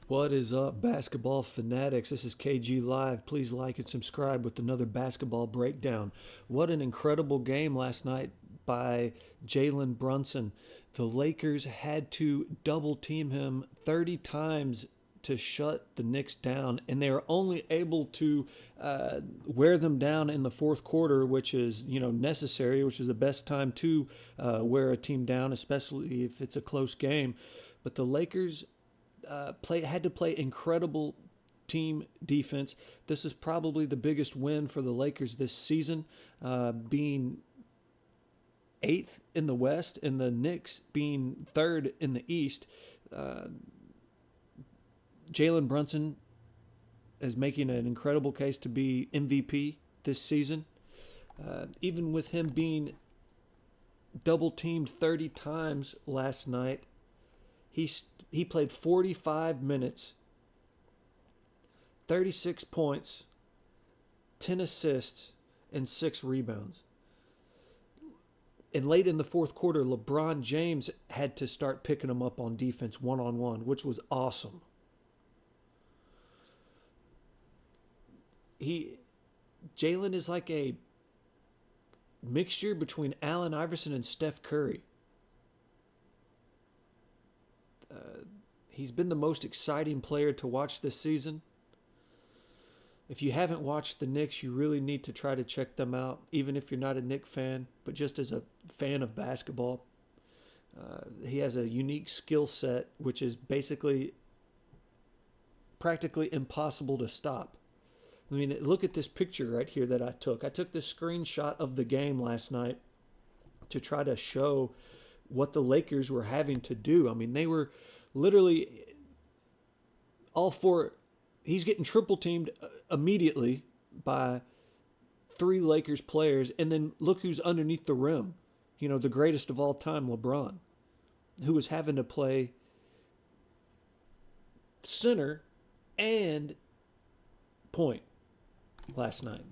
What is up, basketball fanatics? This is KG Live. Please like and subscribe with another basketball breakdown. What an incredible game last night by Jalen Brunson. The Lakers had to double team him 30 times to shut the Knicks down, and they were only able to wear them down in the fourth quarter, which is necessary, which is the best time to wear a team down, especially if it's a close game. But the Lakers had to play incredible team defense. This is probably the biggest win for the Lakers this season, being eighth in the West and the Knicks being third in the East. Jalen Brunson is making an incredible case to be MVP this season. Even with him being double teamed 30 times last night, he played 45 minutes, 36 points, 10 assists, and 6 rebounds. And late in the fourth quarter, LeBron James had to start picking him up on defense one-on-one, which was awesome. Jalen is like a mixture between Allen Iverson and Steph Curry. He's been the most exciting player to watch this season. If you haven't watched the Knicks, you really need to try to check them out, even if you're not a Knicks fan, but just as a fan of basketball. He has a unique skill set, which is basically practically impossible to stop. I mean, look at this picture right here that I took. I took this screenshot of the game last night to try to show what the Lakers were having to do. I mean, they were literally all four. He's getting triple teamed immediately by 3 Lakers players. And then look who's underneath the rim. The greatest of all time, LeBron, who was having to play center and point last night.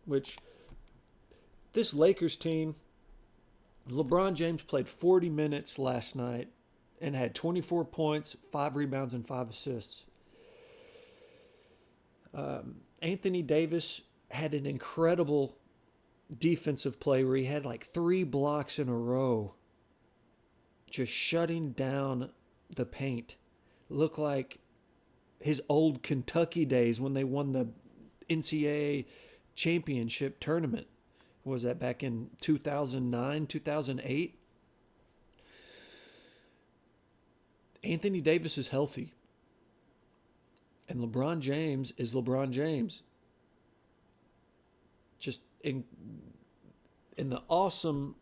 Which this Lakers team, LeBron James played 40 minutes last night and had 24 points, 5 rebounds, and 5 assists. Anthony Davis had an incredible defensive play where he had like 3 blocks in a row, just shutting down the paint. Looked like his old Kentucky days when they won the NCAA championship tournament. Was that back in 2009, 2008? Anthony Davis is healthy. And LeBron James is LeBron James. Just in the awesome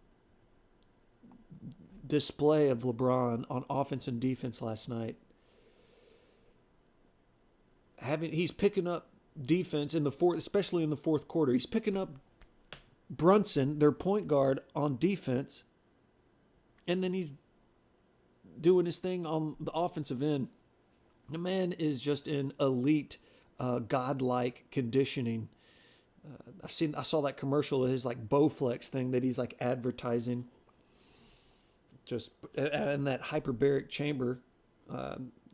display of LeBron on offense and defense last night. He's picking up defense in the fourth, especially in the fourth quarter. He's picking up Brunson, their point guard, on defense, and then he's doing his thing on the offensive end. The man is just in elite, godlike conditioning. I saw that commercial of his like Bowflex thing that he's like advertising. Just in that hyperbaric chamber,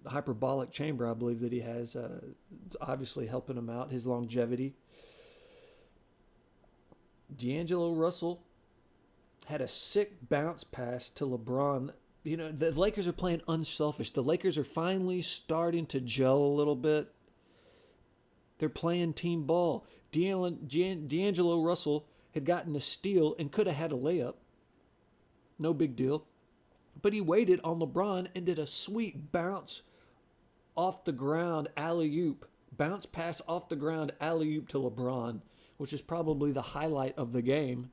hyperbolic chamber, I believe that he has. It's obviously helping him out, his longevity. D'Angelo Russell had a sick bounce pass to LeBron. The Lakers are playing unselfish. The Lakers are finally starting to gel a little bit. They're playing team ball. D'Angelo Russell had gotten a steal and could have had a layup. No big deal. But he waited on LeBron and did a sweet bounce off the ground alley-oop. Bounce pass off the ground alley-oop to LeBron, which is probably the highlight of the game.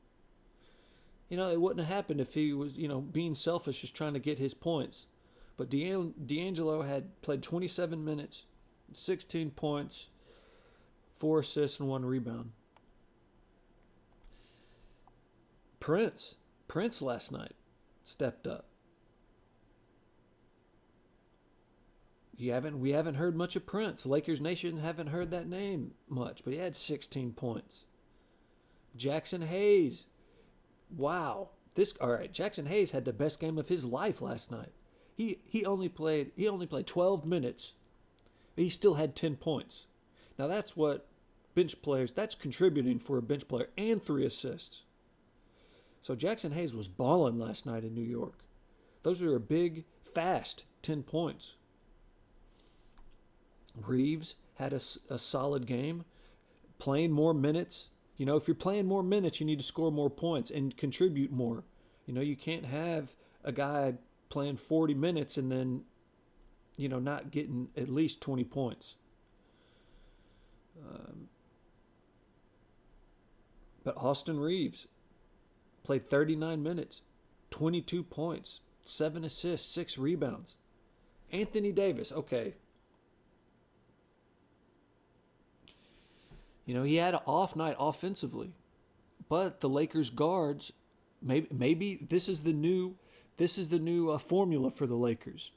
It wouldn't have happened if he was, being selfish, just trying to get his points. But D'Angelo had played 27 minutes, 16 points, 4 assists, and 1 rebound. Prince last night stepped up. We haven't heard much of Prince. Lakers Nation haven't heard that name much, but he had 16 points. Jackson Hayes. Wow. Jackson Hayes had the best game of his life last night. He only played 12 minutes He still had 10 points. Now that's what bench players, that's contributing for a bench player, and 3 assists. So Jackson Hayes was balling last night in New York. Those are a big, fast 10 points. Reeves had a solid game, playing more minutes. You know, if you're playing more minutes, you need to score more points and contribute more. You know, you can't have a guy playing 40 minutes and then, you know, not getting at least 20 points. But Austin Reeves played 39 minutes, 22 points, 7 assists, 6 rebounds. Anthony Davis, okay. You know, he had an off night offensively, but the Lakers guards, maybe this is the new formula for the Lakers,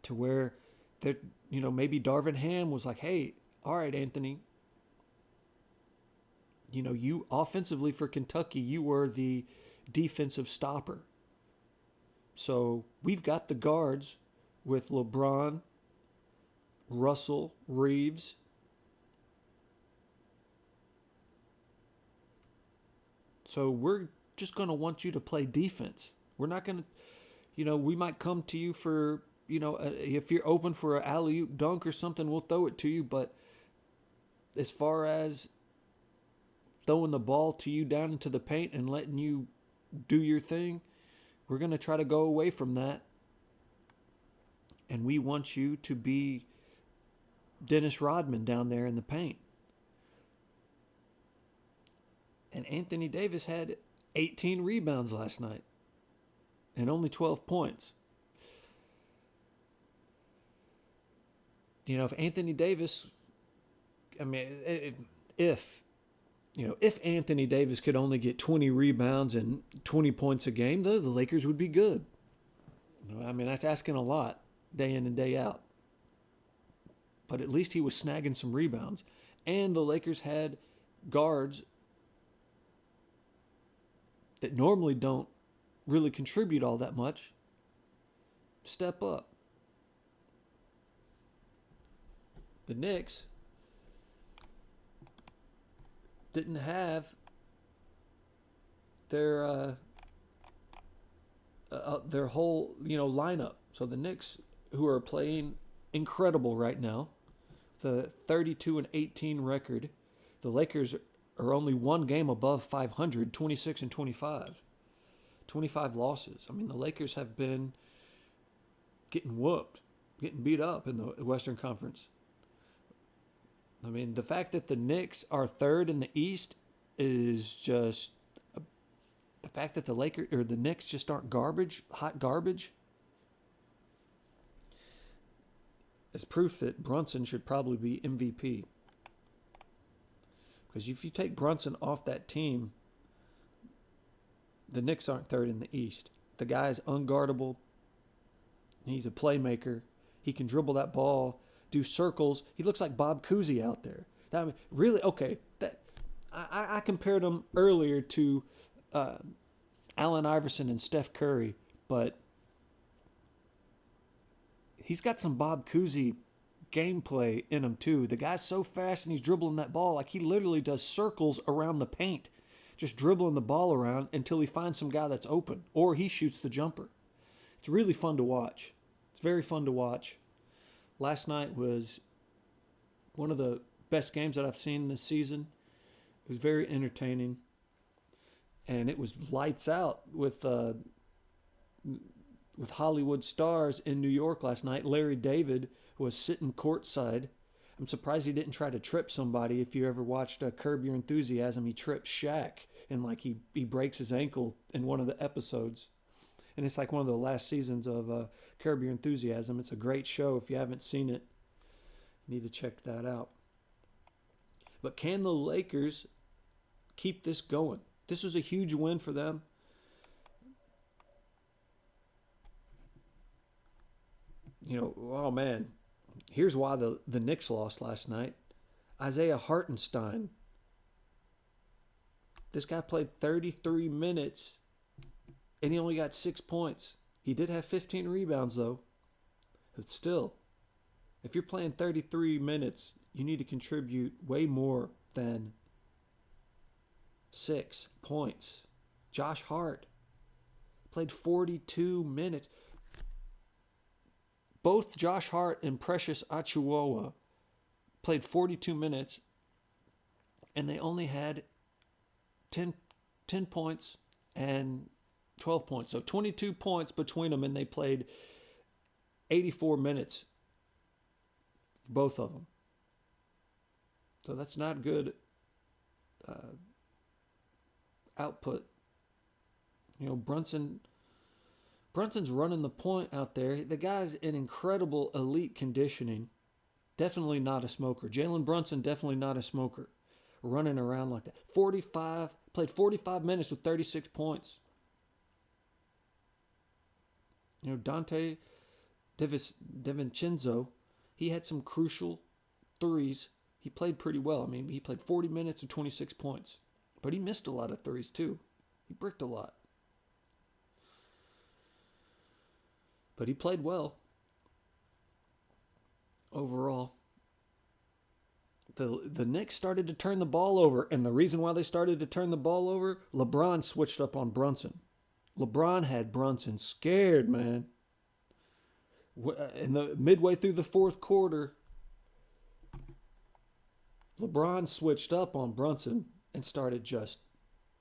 to where that, you know, maybe Darvin Ham was like, hey, all right, Anthony, you know, you offensively for Kentucky, you were the defensive stopper. So we've got the guards with LeBron, Russell, Reeves. So we're just going to want you to play defense. We're not going to, you know, we might come to you for, you know, if you're open for an alley-oop dunk or something, we'll throw it to you. But as far as throwing the ball to you down into the paint and letting you do your thing, we're going to try to go away from that. And we want you to be Dennis Rodman down there in the paint. And Anthony Davis had 18 rebounds last night and only 12 points. You know, if Anthony Davis, I mean, if Anthony Davis could only get 20 rebounds and 20 points a game, the Lakers would be good. You know, I mean, that's asking a lot day in and day out. But at least he was snagging some rebounds. And the Lakers had guards that normally don't really contribute all that much step up. The Knicks didn't have their whole, you know, lineup. So the Knicks, who are playing incredible right now, the 32-18 record, the Lakers are only one game above 500, 26-25. 25 losses. I mean, the Lakers have been getting whooped, getting beat up in the Western Conference. I mean, the fact that the Knicks are third in the East is just the fact that the Knicks just aren't hot garbage. It's proof that Brunson should probably be MVP. Because if you take Brunson off that team, the Knicks aren't third in the East. The guy is unguardable. He's a playmaker. He can dribble that ball, do circles. He looks like Bob Cousy out there. I mean, really, okay. I compared him earlier to Allen Iverson and Steph Curry, but he's got some Bob Cousy gameplay in him too. The guy's so fast and he's dribbling that ball like he literally does circles around the paint, just dribbling the ball around until he finds some guy that's open or he shoots the jumper. It's really fun to watch. It's very fun to watch. Last night was one of the best games that I've seen this season. It was very entertaining, and it was lights out with Hollywood stars in New York last night. Larry David was sitting courtside. I'm surprised he didn't try to trip somebody. If you ever watched Curb Your Enthusiasm, he trips Shaq, and like he breaks his ankle in one of the episodes. And it's like one of the last seasons of Curb Your Enthusiasm. It's a great show. If you haven't seen it, you need to check that out. But can the Lakers keep this going? This was a huge win for them. You know, oh man, here's why the Knicks lost last night. Isaiah Hartenstein. This guy played 33 minutes and he only got 6 points. He did have 15 rebounds though. But still, If you're playing 33 minutes, you need to contribute way more than 6 points. Josh Hart played 42 minutes. Both Josh Hart and Precious Achiuwa played 42 minutes, and they only had 10 points and 12 points. So 22 points between them, and they played 84 minutes for both of them. So that's not good output. You know, Brunson's running the point out there. The guy's in incredible elite conditioning. Definitely not a smoker. Jalen Brunson, definitely not a smoker. Running around like that. Played 45 minutes with 36 points. You know, Dante DiVincenzo, he had some crucial threes. He played pretty well. I mean, he played 40 minutes with 26 points. But he missed a lot of threes too. He bricked a lot. But he played well overall. The Knicks started to turn the ball over, and the reason why they started to turn the ball over, LeBron switched up on Brunson. LeBron had Brunson scared, man. In the midway through the fourth quarter, LeBron switched up on Brunson and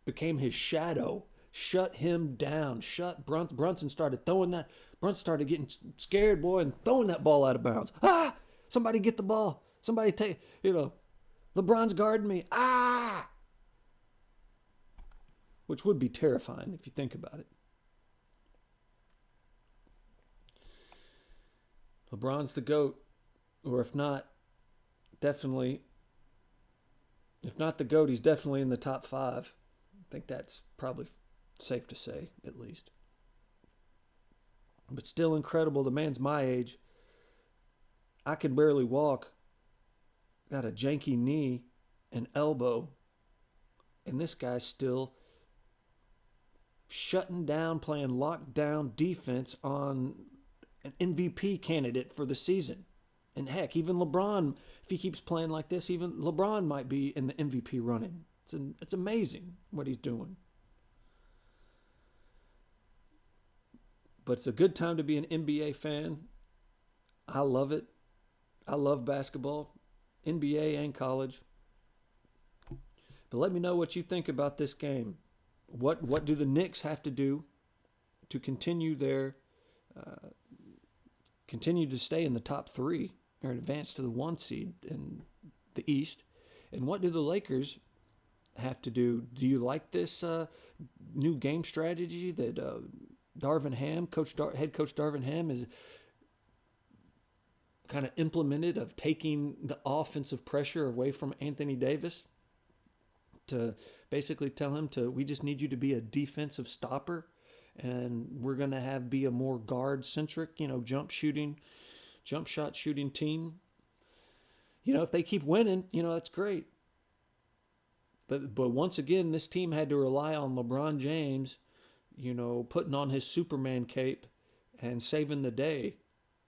became his shadow. Shut him down. Brunson started throwing that. Brunson started getting scared, boy, and throwing that ball out of bounds. Ah! Somebody get the ball. Somebody take, LeBron's guarding me. Ah! Which would be terrifying if you think about it. LeBron's the GOAT. Or if not the GOAT, he's definitely in the top 5. I think that's probably safe to say, at least. But still incredible. The man's my age. I can barely walk. Got a janky knee and elbow. And this guy's still shutting down, playing lockdown defense on an MVP candidate for the season. And heck, even LeBron, if he keeps playing like this, even LeBron might be in the MVP running. It's amazing what he's doing. But it's a good time to be an NBA fan. I love it. I love basketball, NBA and college. But let me know what you think about this game. What do the Knicks have to do to continue to stay in the top 3 or advance to the 1 seed in the East? And what do the Lakers have to do? Do you like this new game strategy that Darvin Ham, head coach Darvin Ham, is kind of implemented of taking the offensive pressure away from Anthony Davis to basically tell him we just need you to be a defensive stopper, and we're going to be a more guard-centric, jump shot shooting team. If they keep winning, that's great. But once again, this team had to rely on LeBron James, putting on his Superman cape and saving the day,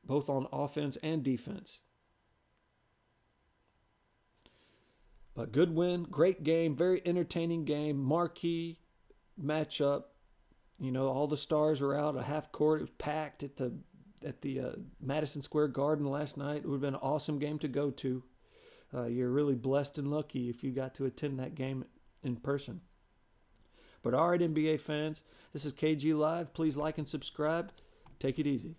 both on offense and defense. But good win, great game, very entertaining game, marquee matchup. All the stars were out, a half court. It was packed at the Madison Square Garden last night. It would have been an awesome game to go to. You're really blessed and lucky if you got to attend that game in person. But all right, NBA fans, this is KG Live. Please like and subscribe. Take it easy.